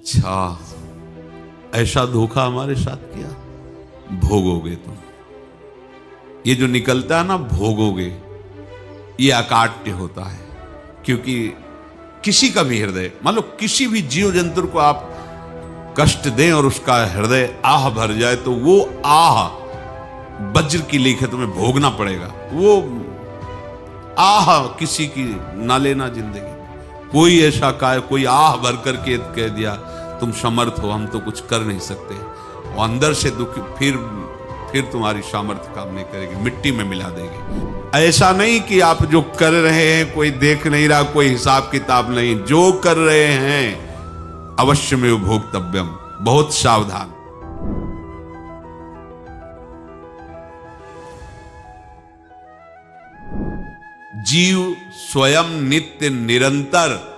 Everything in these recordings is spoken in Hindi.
अच्छा, ऐसा धोखा हमारे साथ किया, भोगोगे तुम। ये जो निकलता है ना भोगोगे, ये अकाट्य होता है। क्योंकि किसी का भी हृदय, मान लो किसी भी जीव जंतु को आप कष्ट दें और उसका हृदय आह भर जाए, तो वो आह वज्र की लीक है, तुम्हें भोगना पड़ेगा। वो आह किसी की ना लेना जिंदगी। कोई ऐसा कोई आह भर करके कह दिया तुम समर्थ हो, हम तो कुछ कर नहीं सकते, और अंदर से दुख फिर तुम्हारी सामर्थ्य काम नहीं करेगी, मिट्टी में मिला देगी। ऐसा नहीं कि आप जो कर रहे हैं कोई देख नहीं रहा, कोई हिसाब किताब नहीं, जो कर रहे हैं अवश्य में भोक्तव्यम, बहुत सावधान। जीव स्वयं नित्य निरंतर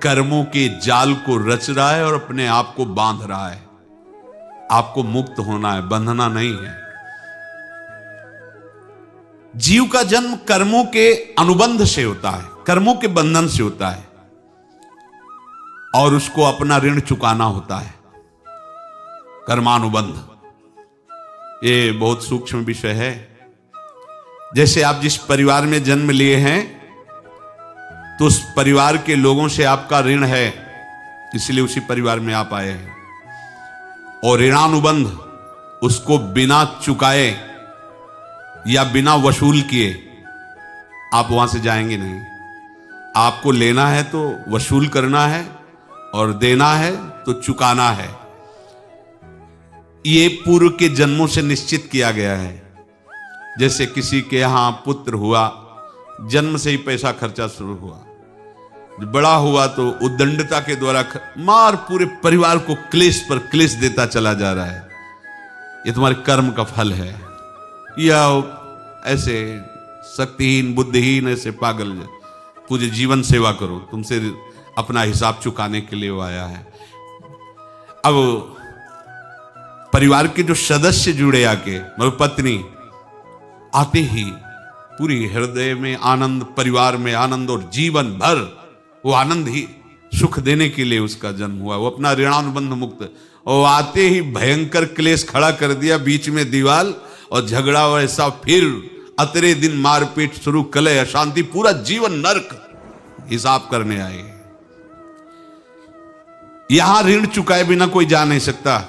कर्मों के जाल को रच रहा है और अपने आप को बांध रहा है। आपको मुक्त होना है, बंधना नहीं है। जीव का जन्म कर्मों के अनुबंध से होता है, कर्मों के बंधन से होता है, और उसको अपना ऋण चुकाना होता है। कर्मानुबंध ये बहुत सूक्ष्म विषय है। जैसे आप जिस परिवार में जन्म लिए हैं, तो उस परिवार के लोगों से आपका ऋण है, इसलिए उसी परिवार में आप आए हैं। और ऋणानुबंध उसको बिना चुकाए या बिना वसूल किए आप वहां से जाएंगे नहीं। आपको लेना है तो वसूल करना है, और देना है तो चुकाना है। ये पूर्व के जन्मों से निश्चित किया गया है। जैसे किसी के यहां पुत्र हुआ, जन्म से ही पैसा खर्चा शुरू हुआ, बड़ा हुआ तो उद्दंडता के द्वारा मार पूरे परिवार को क्लेश पर क्लेश देता चला जा रहा है। ये तुम्हारे कर्म का फल है। या ऐसे शक्तिहीन बुद्धिहीन ऐसे पागल पूरे जीवन सेवा करो, तुमसे अपना हिसाब चुकाने के लिए वो आया है। अब परिवार के जो सदस्य जुड़े आके, मतलब पत्नी आते ही पूरी हृदय में आनंद, परिवार में आनंद, और जीवन भर वो आनंद ही सुख देने के लिए उसका जन्म हुआ। वो अपना ऋणानुबंध मुक्त, और आते ही भयंकर क्लेश खड़ा कर दिया, बीच में दीवाल और झगड़ा, और ऐसा फिर अतरे दिन मारपीट शुरू, कलह अशांति, पूरा जीवन नरक हिसाब करने आए। यहां ऋण चुकाए बिना कोई जा नहीं सकता,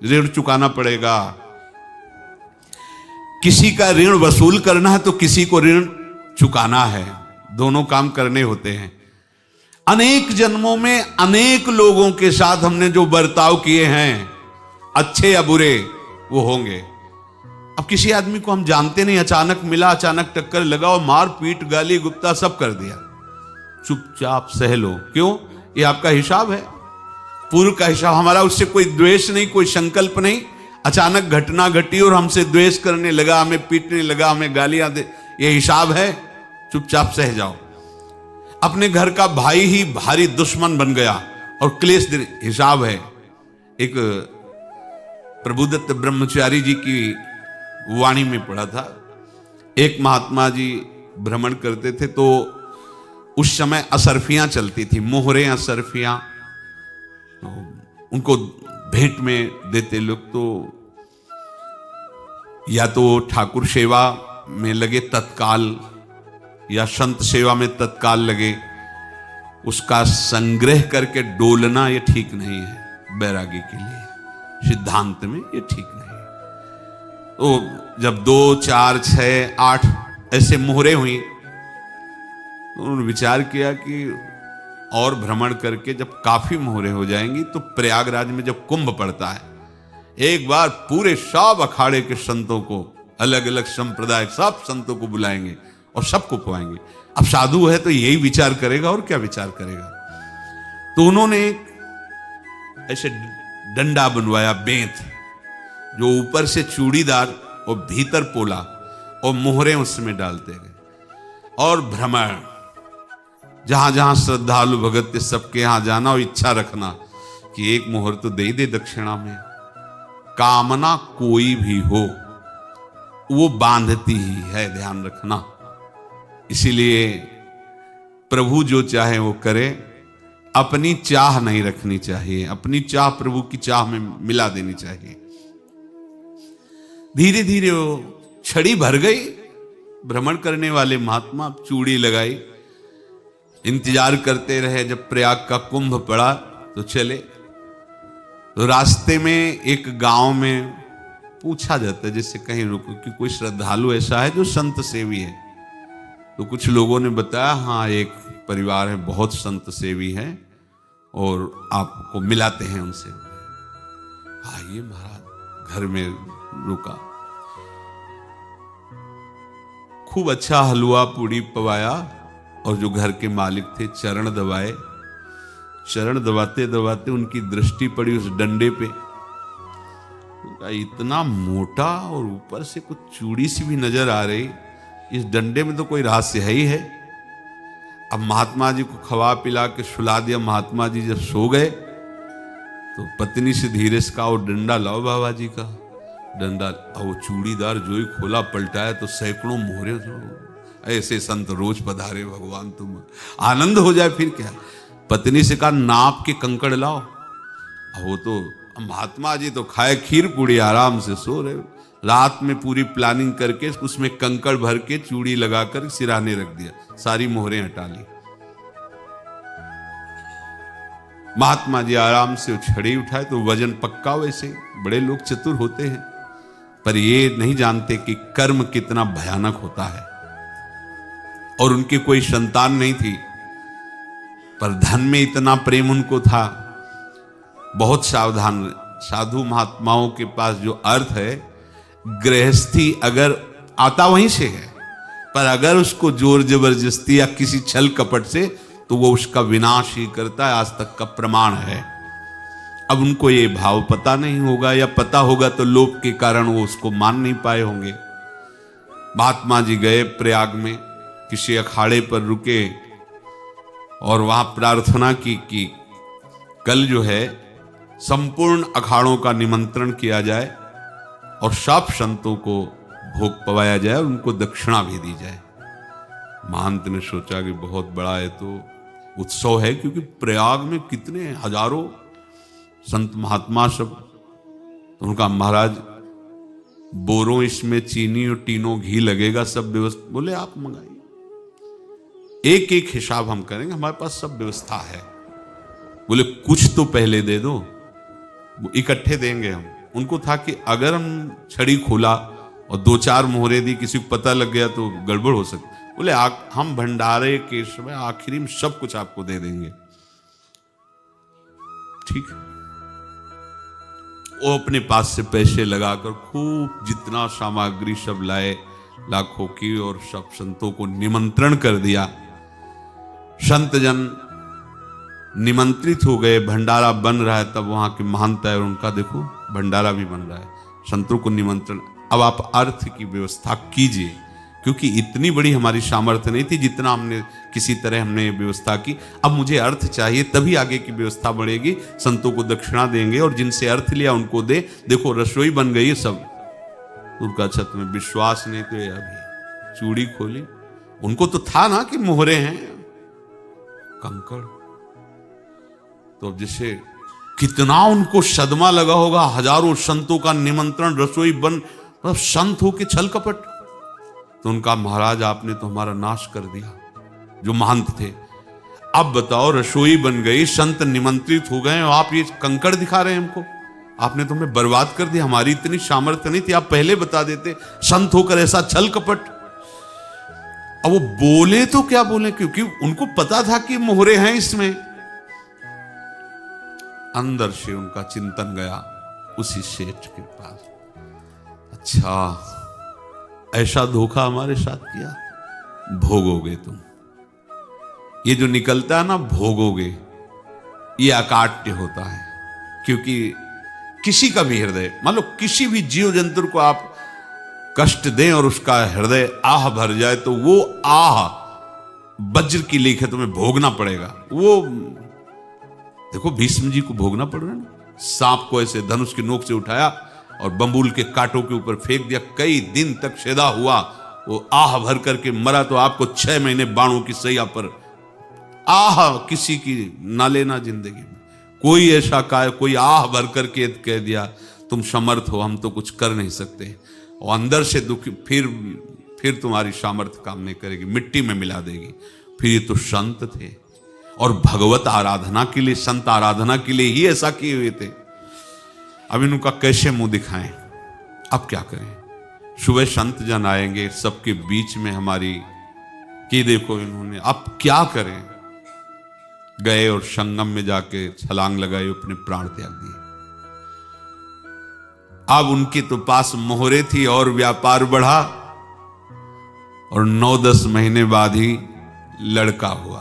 ऋण चुकाना पड़ेगा। किसी का ऋण वसूल करना है तो किसी को ऋण चुकाना है, दोनों काम करने होते हैं। अनेक जन्मों में अनेक लोगों के साथ हमने जो बर्ताव किए हैं, अच्छे या बुरे, वो होंगे। अब किसी आदमी को हम जानते नहीं, अचानक मिला, अचानक टक्कर लगा और मार पीट गाली गुप्ता सब कर दिया, चुपचाप सह लो। क्यों? ये आपका हिसाब है, पूर्व का हिसाब। हमारा उससे कोई द्वेष नहीं, कोई संकल्प नहीं। अचानक घटना घटी और हमसे द्वेष करने लगा, हमें पीटने लगा, हमें गालियां दे, ये हिसाब है, चुपचाप सह जाओ। अपने घर का भाई ही भारी दुश्मन बन गया और क्लेश दे, हिसाब है। एक प्रभुदत्त ब्रह्मचारी जी की वाणी में पढ़ा था, एक महात्मा जी भ्रमण करते थे, तो उस समय असरफियां चलती थी, मोहरे असरफियां, उनको भेंट में देते लोग। तो या तो ठाकुर सेवा में लगे तत्काल, या संत सेवा में तत्काल लगे, उसका संग्रह करके डोलना ये ठीक नहीं है बैरागी के लिए, सिद्धांत में ये ठीक नहीं है। तो जब 2, 4, 6, 8 ऐसे मोहरे हुई, तो उन्होंने विचार किया कि और भ्रमण करके जब काफी मोहरे हो जाएंगी तो प्रयागराज में जब कुंभ पड़ता है, एक बार पूरे सब अखाड़े के संतों को, अलग अलग संप्रदाय सब संतों को बुलाएंगे और सबको पवाएंगे। अब साधु है तो यही विचार करेगा, और क्या विचार करेगा। तो उन्होंने ऐसे डंडा बनवाया, बेंत, जो ऊपर से चूड़ीदार और भीतर पोला, और मोहरे उसमें डालते गए। और भ्रमण, जहां जहां श्रद्धालु भगत थे सबके यहां जाना और इच्छा रखना कि एक मोहर तो दे दे दक्षिणा में। कामना कोई भी हो वो बांधती ही है, ध्यान रखना। इसीलिए प्रभु जो चाहे वो करे, अपनी चाह नहीं रखनी चाहिए, अपनी चाह प्रभु की चाह में मिला देनी चाहिए। धीरे धीरे वो छड़ी भर गई। भ्रमण करने वाले महात्मा चूड़ी लगाई, इंतजार करते रहे। जब प्रयाग का कुंभ पड़ा तो चले। तो रास्ते में एक गांव में पूछा जाता है, जैसे कहीं रुको कि कोई श्रद्धालु ऐसा है जो संत सेवी है। तो कुछ लोगों ने बताया, हाँ एक परिवार है बहुत संत सेवी है और आपको मिलाते हैं उनसे। आइए महाराज, घर में रुका। खूब अच्छा हलवा पूड़ी पवाया और जो घर के मालिक थे चरण दबाए। चरण दबाते दबाते उनकी दृष्टि पड़ी उस डंडे पे। इतना मोटा और ऊपर से कुछ चूड़ी सी भी नजर आ रही, इस डंडे में तो कोई रहस्य है ही है। अब महात्मा जी को खवा पिला के सुला दिया। महात्मा जी जब सो गए तो पत्नी से धीरे से कहा, वो डंडा लाओ बाबा जी का। डंडा, वो चूड़ीदार जो ही खोला पलटाया तो सैकड़ों मोहरे। ऐसे संत रोज पधारे भगवान, तुम आनंद हो जाए फिर क्या। पत्नी से कहा, नाप के कंकड़ लाओ। वो तो महात्मा जी तो खाए खीर पूड़ी, आराम से सो रहे। रात में पूरी प्लानिंग करके उसमें कंकड़ भर के चूड़ी लगाकर सिराने रख दिया, सारी मोहरें हटा ली। महात्मा जी आराम से छड़ी उठाए तो वजन पक्का। वैसे बड़े लोग चतुर होते हैं, पर ये नहीं जानते कि कर्म कितना भयानक होता है। और उनकी कोई संतान नहीं थी, पर धन में इतना प्रेम उनको था। बहुत सावधान। साधु महात्माओं के पास जो अर्थ है, गृहस्थी अगर आता वहीं से है, पर अगर उसको जोर जबरदस्ती या किसी छल कपट से, तो वो उसका विनाश ही करता है। आज तक का प्रमाण है। अब उनको ये भाव पता नहीं होगा, या पता होगा तो लोभ के कारण वो उसको मान नहीं पाए होंगे। महात्मा जी गए प्रयाग में, किसी अखाड़े पर रुके और वहां प्रार्थना की कि कल जो है संपूर्ण अखाड़ों का निमंत्रण किया जाए और सब संतों को भोग पवाया जाए और उनको दक्षिणा भी दी जाए। महंत ने सोचा कि बहुत बड़ा है तो उत्सव है, क्योंकि प्रयाग में कितने हजारों संत महात्मा सब। तो उनका महाराज बोरों इसमें चीनी और टीनों घी लगेगा, सब व्यवस्था। बोले आप मंगाइए, एक एक हिसाब हम करेंगे, हमारे पास सब व्यवस्था है। बोले कुछ तो पहले दे दो, वो इकट्ठे देंगे हम। उनको था कि अगर हम छड़ी खोला और दो चार मोहरे दी, किसी को पता लग गया तो गड़बड़ हो सकती। बोले हम भंडारे के समय आखिरी में सब कुछ आपको दे देंगे। ठीक। वो अपने पास से पैसे लगाकर खूब जितना सामग्री सब लाए, लाखों की, और सब संतों को निमंत्रण कर दिया। संत जन निमंत्रित हो गए, भंडारा बन रहा है। तब वहां के महंत है और उनका देखो भंडारा भी बन रहा है, संतों को निमंत्रण। अब आप अर्थ की व्यवस्था कीजिए, क्योंकि इतनी बड़ी हमारी सामर्थ्य नहीं थी जितना हमने किसी तरह हमने व्यवस्था की। अब मुझे अर्थ चाहिए, तभी आगे की व्यवस्था बढ़ेगी। संतों को दक्षिणा देंगे और जिनसे अर्थ लिया उनको दे। देखो रसोई बन गई है सब। उनका अच्छा तुम्हें विश्वास नहीं तो अभी चूड़ी खोली। उनको तो था ना कि मोहरे हैं, कंकड़। तो जैसे कितना उनको सदमा लगा होगा। हजारों संतों का निमंत्रण, रसोई बन, मतलब संत हो के छल कपट। तो उनका महाराज आपने तो हमारा नाश कर दिया, जो महंत थे। अब बताओ रसोई बन गई, संत निमंत्रित हो गए और आप ये कंकड़ दिखा रहे हैं हमको। आपने तो हमें बर्बाद कर दिया। हमारी इतनी सामर्थ्य नहीं थी, आप पहले बता देते। संत होकर ऐसा छल कपट। अब वो बोले तो क्या बोले, क्योंकि उनको पता था कि मोहरे हैं इसमें। अंदर से उनका चिंतन गया उसी सेठ के पास, अच्छा ऐसा धोखा हमारे साथ किया, भोगोगे तुम। ये जो निकलता है ना भोगोगे, ये अकाट्य होता है। क्योंकि किसी का भी हृदय, मान लो किसी भी जीव जंतु को आप कष्ट दें और उसका हृदय आह भर जाए, तो वो आह वज्र की लेख है, तुम्हें भोगना पड़ेगा। वो देखो भीष्म जी को भोगना पड़ रहा है ना। सांप को ऐसे धनुष की नोक से उठाया और बंबूल के कांटों के ऊपर फेंक दिया, कई दिन तक सेदा हुआ, वो आह भर करके मरा। तो आपको 6 महीने बाणों की सैया पर आह किसी की ना लेना जिंदगी में। कोई ऐसा कोई आह भर करके कह दिया तुम समर्थ हो, हम तो कुछ कर नहीं सकते, और अंदर से दुखी, फिर तुम्हारी सामर्थ्य काम नहीं करेगी, मिट्टी में मिला देगी। फिर ये तो संत थे और भगवत आराधना के लिए, संत आराधना के लिए ही ऐसा किए हुए थे। अब इनका कैसे मुंह दिखाएं, अब क्या करें। सुबह संत जन आएंगे, सबके बीच में हमारी कि देखो इन्होंने, अब क्या करें। गए और संगम में जाके छलांग लगाई, अपने प्राण त्याग दिए। अब उनके तो पास मोहरे थी और व्यापार बढ़ा, और 9-10 महीने बाद ही लड़का हुआ।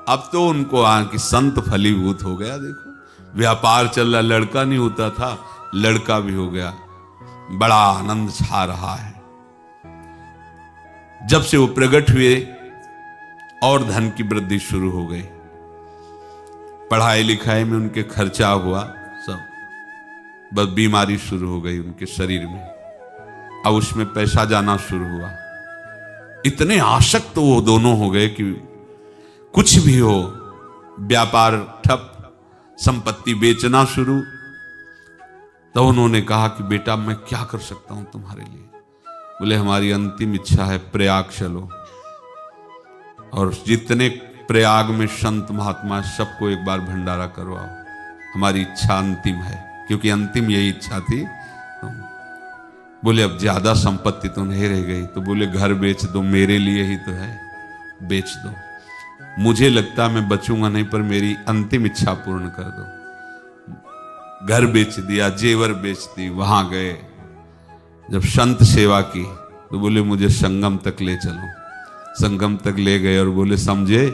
अब तो उनको कि संत फलीभूत हो गया। देखो व्यापार चल रहा, लड़का नहीं होता था, लड़का भी हो गया। बड़ा आनंद छा रहा है। जब से वो प्रकट हुए और धन की वृद्धि शुरू हो गई, पढ़ाई लिखाई में उनके खर्चा हुआ सब, बस बीमारी शुरू हो गई उनके शरीर में। अब उसमें पैसा जाना शुरू हुआ। इतने आसक्त तो वो दोनों हो गए कि कुछ भी हो, व्यापार ठप, संपत्ति बेचना शुरू। तो उन्होंने कहा कि बेटा मैं क्या कर सकता हूं तुम्हारे लिए। बोले हमारी अंतिम इच्छा है प्रयाग चलो, और जितने प्रयाग में संत महात्मा सबको एक बार भंडारा करवाओ, हमारी इच्छा अंतिम है, क्योंकि अंतिम यही इच्छा थी। बोले अब ज्यादा संपत्ति तो नहीं रह गई, तो बोले घर बेच दो, मेरे लिए ही तो है, बेच दो। मुझे लगता मैं बचूंगा नहीं, पर मेरी अंतिम इच्छा पूर्ण कर दो। घर बेच दिया, जेवर बेच दी। वहां गए, जब संत सेवा की तो बोले मुझे संगम तक ले चलो। संगम तक ले गए और बोले समझे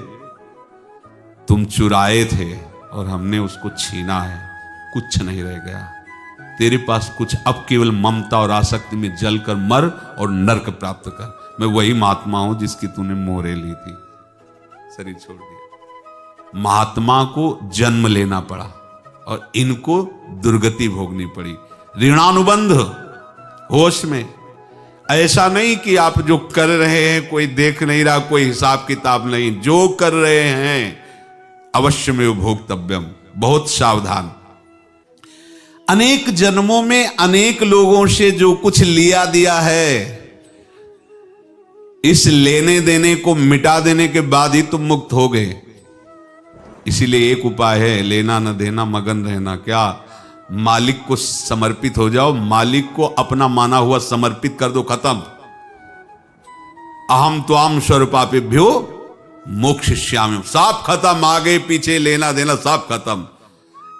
तुम चुराए थे और हमने उसको छीना है, कुछ नहीं रह गया तेरे पास कुछ, अब केवल ममता और आसक्ति में जलकर मर और नरक प्राप्त कर। मैं वही महात्मा हूं जिसकी तूने मोहरे ली थी, शरीर छोड़ दिया। महात्मा को जन्म लेना पड़ा और इनको दुर्गति भोगनी पड़ी। ऋणानुबंध होश में, ऐसा नहीं कि आप जो कर रहे हैं कोई देख नहीं रहा, कोई हिसाब किताब नहीं, जो कर रहे हैं अवश्य में भोक्तव्यम, बहुत सावधान। अनेक जन्मों में अनेक लोगों से जो कुछ लिया दिया है, इस लेने देने को मिटा देने के बाद ही तुम मुक्त हो गए। इसीलिए एक उपाय है, लेना न देना मगन रहना। क्या? मालिक को समर्पित हो जाओ, मालिक को अपना माना हुआ समर्पित कर दो, खत्म। अहम त्वाम स्वरूपापेभ्यो मोक्षयिष्यामि, सब खत्म। आगे पीछे लेना देना सब खत्म।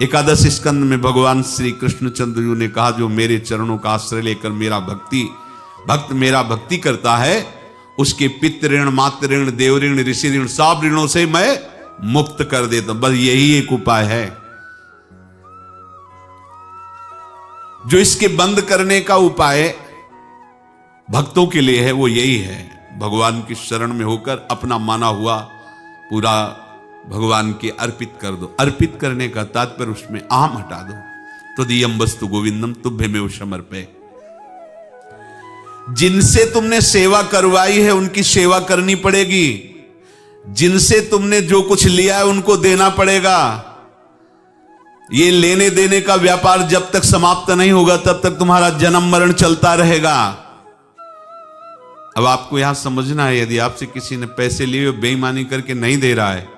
एकादश स्कंद में भगवान श्री कृष्णचंद्र जी ने कहा, जो मेरे चरणों का आश्रय लेकर भक्त मेरा भक्ति करता है, उसके पितृ ऋण, मातृ ऋण, देव ऋण, ऋषि ऋण, सब ऋणों से मैं मुक्त कर देता हूं। बस यही एक उपाय है जो इसके बंद करने का उपाय भक्तों के लिए है, वो यही है, भगवान की शरण में होकर अपना माना हुआ पूरा भगवान के अर्पित कर दो। अर्पित करने का तात्पर्य उसमें अहम हटा दो। त्वदीयं वस्तु गोविंदम तुभ्यमेव समर्पये। जिनसे तुमने सेवा करवाई है उनकी सेवा करनी पड़ेगी, जिनसे तुमने जो कुछ लिया है उनको देना पड़ेगा। ये लेने देने का व्यापार जब तक समाप्त नहीं होगा तब तक तुम्हारा जन्म मरण चलता रहेगा। अब आपको यहां समझना है, यदि आपसे किसी ने पैसे लिए बेईमानी करके नहीं दे रहा है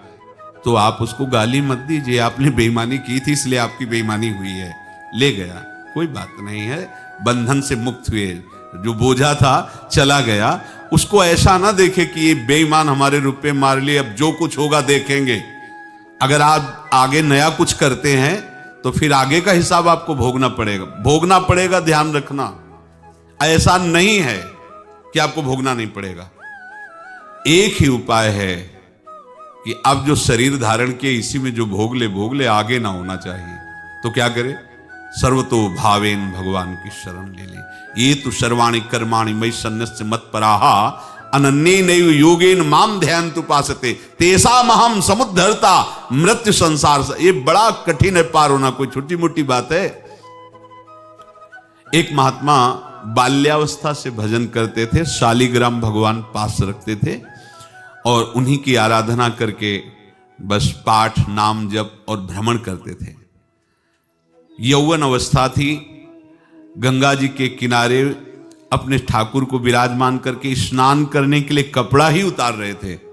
तो आप उसको गाली मत दीजिए, आपने बेईमानी की थी इसलिए आपकी बेईमानी हुई है, ले गया, कोई बात नहीं है, बंधन से मुक्त हुए, जो बोझा था चला गया। उसको ऐसा ना देखे कि ये बेईमान हमारे रुपए मार लिए, अब जो कुछ होगा देखेंगे। अगर आप आगे नया कुछ करते हैं तो फिर आगे का हिसाब आपको भोगना पड़ेगा, ध्यान रखना। ऐसा नहीं है कि आपको भोगना नहीं पड़ेगा। एक ही उपाय है कि अब जो शरीर धारण किए इसी में जो भोग ले, आगे ना होना चाहिए। तो क्या करे? सर्वतो भावेन भगवान की शरण ले ले। ये तो सर्वाणि कर्माणि मयि सन्न्यस्य मत्पराः अनन्येनैव योगेन माम ध्यायन्तु उपासते तेषामहं समुद्धर्ता मृत्यु संसार से। ये बड़ा कठिन है पार होना, कोई छोटी मोटी बात है। एक महात्मा बाल्यावस्था से भजन करते थे, शालिग्राम भगवान पास रखते थे और उन्हीं की आराधना करके बस पाठ, नाम, जप और भ्रमण करते थे। यौवन अवस्था थी, गंगा जी के किनारे अपने ठाकुर को विराजमान करके स्नान करने के लिए कपड़ा ही उतार रहे थे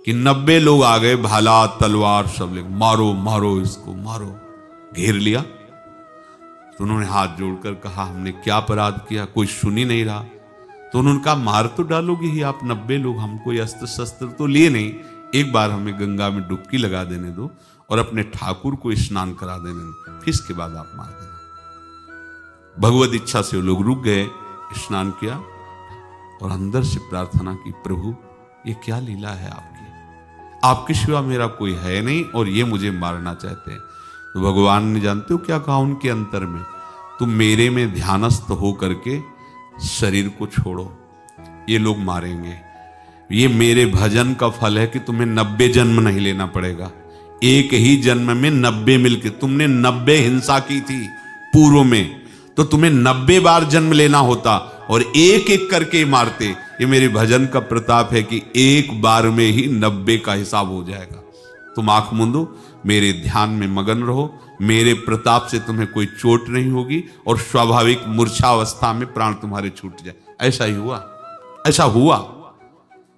कि 90 लोग आ गए, भाला तलवार सब ले, मारो मारो इसको मारो, घेर लिया। तो उन्होंने हाथ जोड़कर कहा, हमने क्या अपराध किया, कोई सुन ही नहीं रहा। तो उन्होंने कहा, मार तो डालोगे ही आप 90 लोग, हम कोई अस्त्र शस्त्र तो लिए नहीं, एक बार हमें गंगा में डुबकी लगा देने दो और अपने ठाकुर को स्नान करा देने दो, फिर इसके बाद आप मार देना। भगवत इच्छा से वो लोग रुक गए, स्नान किया और अंदर से प्रार्थना की, प्रभु ये क्या लीला है आपकी, आपके सिवा मेरा कोई है नहीं और ये मुझे मारना चाहते हैं। तो भगवान ने, जानते हो क्या कहा उनके अंतर में, तुम मेरे में ध्यानस्थ हो करके शरीर को छोड़ो, ये लोग मारेंगे, ये मेरे भजन का फल है कि तुम्हें 90 जन्म नहीं लेना पड़ेगा, एक ही जन्म में 90 मिलके, तुमने 90 हिंसा की थी पूर्व में, तो तुम्हें 90 बार जन्म लेना होता और एक एक करके मारते। ये मेरे भजन का प्रताप है कि एक बार में ही 90 का हिसाब हो जाएगा। तुम आंख मूंदो, मेरे ध्यान में मगन रहो, मेरे प्रताप से तुम्हें कोई चोट नहीं होगी और स्वाभाविक मूर्छावस्था में प्राण तुम्हारे छूट जाए। ऐसा ही हुआ, ऐसा हुआ।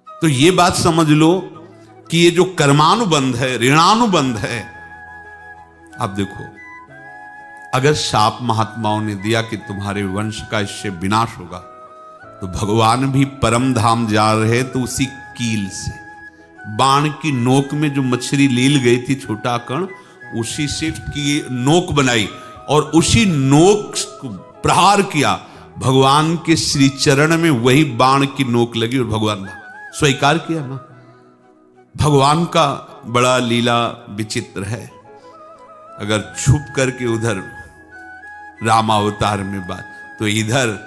तो ये बात समझ लो कि ये जो कर्मानुबंध है, ऋणानुबंध है। अब देखो, अगर शाप महात्माओं ने दिया कि तुम्हारे वंश का इससे विनाश होगा, तो भगवान भी परम धाम जा रहे तो उसी कील से, बाण की नोक में जो मछली लील गई थी, छोटा कण, उसी से की नोक बनाई और उसी नोक प्रहार किया, भगवान के श्री चरण में वही बाण की नोक लगी और भगवान स्वीकार किया ना। भगवान का बड़ा लीला विचित्र है। अगर छुप करके उधर रामावतार में बात, तो इधर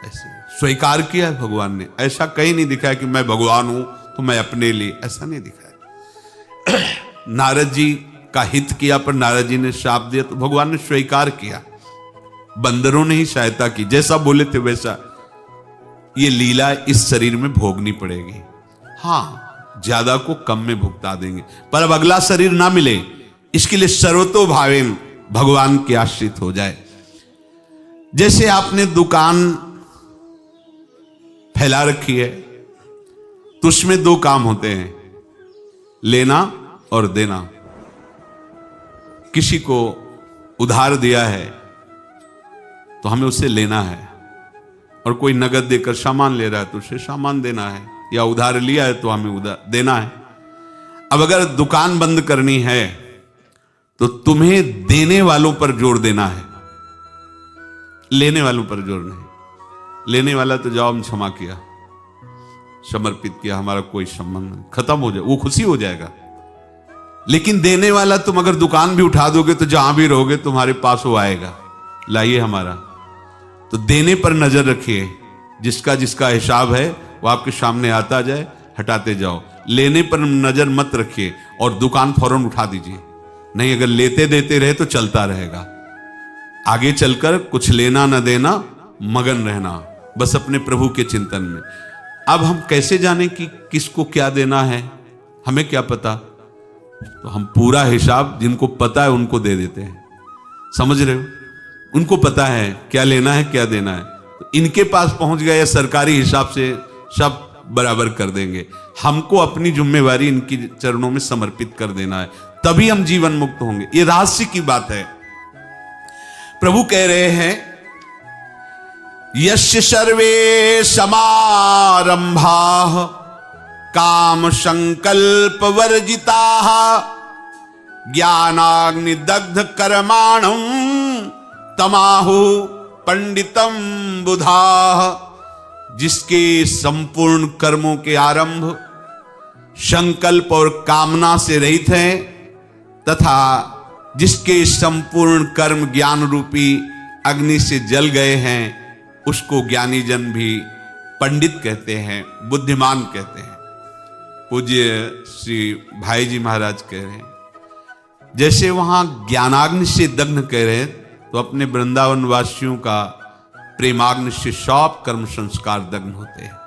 ऐसे स्वीकार किया है भगवान ने। ऐसा कहीं नहीं दिखाया कि मैं भगवान हूं तो मैं अपने लिए, ऐसा नहीं दिखाया। नारद जी का हित किया पर नारद जी ने शाप दिया तो भगवान ने स्वीकार किया। बंदरों ने ही सहायता की, जैसा बोले थे वैसा। ये लीला इस शरीर में भोगनी पड़ेगी। हाँ, ज्यादा को कम में भुगता देंगे, पर अब अगला शरीर ना मिले, इसके लिए सर्वतो भावेन भगवान के आश्रित हो जाए। जैसे आपने दुकान फैला रखी है तो उसमें दो काम होते हैं, लेना और देना। किसी को उधार दिया है तो हमें उससे लेना है, और कोई नगद देकर सामान ले रहा है तो उसे सामान देना है, या उधार लिया है तो हमें उधार देना है। अब अगर दुकान बंद करनी है तो तुम्हें देने वालों पर जोर देना है, लेने वालों पर जोर नहीं। लेने वाला तो जाओ हम क्षमा किया, समर्पित किया, हमारा कोई संबंध नहीं, खत्म हो जाए, वो खुशी हो जाएगा। लेकिन देने वाला, तुम अगर दुकान भी उठा दोगे तो जहां भी रहोगे तुम्हारे पास वो आएगा, लाइए हमारा। तो देने पर नजर रखिए, जिसका जिसका हिसाब है वो आपके सामने आता जाए, हटाते जाओ। लेने पर नजर मत रखिए और दुकान फौरन उठा दीजिए, नहीं अगर लेते देते रहे तो चलता रहेगा। आगे चलकर कुछ लेना न देना, मगन रहना बस अपने प्रभु के चिंतन में। अब हम कैसे जाने कि किसको क्या देना है, हमें क्या पता। तो हम पूरा हिसाब जिनको पता है उनको दे देते हैं, समझ रहे हो, उनको पता है क्या लेना है क्या देना है, तो इनके पास पहुंच गए या सरकारी हिसाब से सब बराबर कर देंगे। हमको अपनी जिम्मेवारी इनकी चरणों में समर्पित कर देना है, तभी हम जीवन मुक्त होंगे। ये रहस्य की बात है। प्रभु कह रहे हैं, यस्य सर्वे समारंभाः काम संकल्प वर्जिताः ज्ञानाग्नि दग्ध कर्माणं तमाहु पंडितम बुधाः। जिसके संपूर्ण कर्मों के आरंभ संकल्प और कामना से रहित हैं, तथा जिसके संपूर्ण कर्म ज्ञान रूपी अग्नि से जल गए हैं, उसको ज्ञानी जन भी पंडित कहते हैं, बुद्धिमान कहते हैं। पूज्य श्री भाई जी महाराज कह रहे हैं, जैसे वहां ज्ञानाग्नि से दग्ध कह रहे हैं, तो अपने वृंदावन वासियों का प्रेमाग्नि से सब कर्म संस्कार दग्ध होते हैं।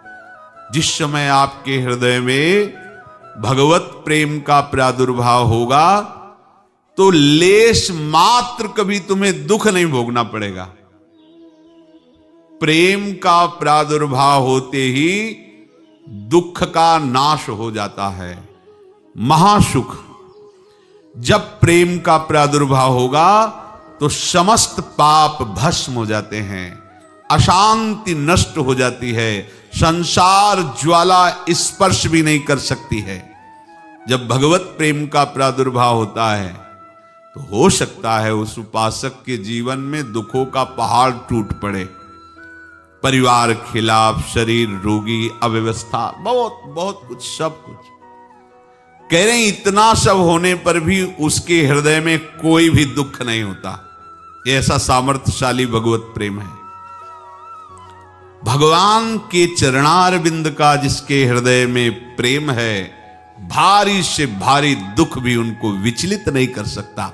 जिस समय आपके हृदय में भगवत प्रेम का प्रादुर्भाव होगा तो लेश मात्र कभी तुम्हें दुख नहीं भोगना पड़ेगा। प्रेम का प्रादुर्भाव होते ही दुख का नाश हो जाता है, महासुख। जब प्रेम का प्रादुर्भाव होगा तो समस्त पाप भस्म हो जाते हैं, अशांति नष्ट हो जाती है, संसार ज्वाला स्पर्श भी नहीं कर सकती है। जब भगवत प्रेम का प्रादुर्भाव होता है तो हो सकता है उस उपासक के जीवन में दुखों का पहाड़ टूट पड़े, परिवार खिलाफ, शरीर रोगी, अव्यवस्था, बहुत बहुत कुछ, सब कुछ। कह रहे हैं इतना सब होने पर भी उसके हृदय में कोई भी दुख नहीं होता। ऐसा सामर्थ्यशाली भगवत प्रेम है। भगवान के चरणारविंद का जिसके हृदय में प्रेम है, भारी से भारी दुख भी उनको विचलित नहीं कर सकता।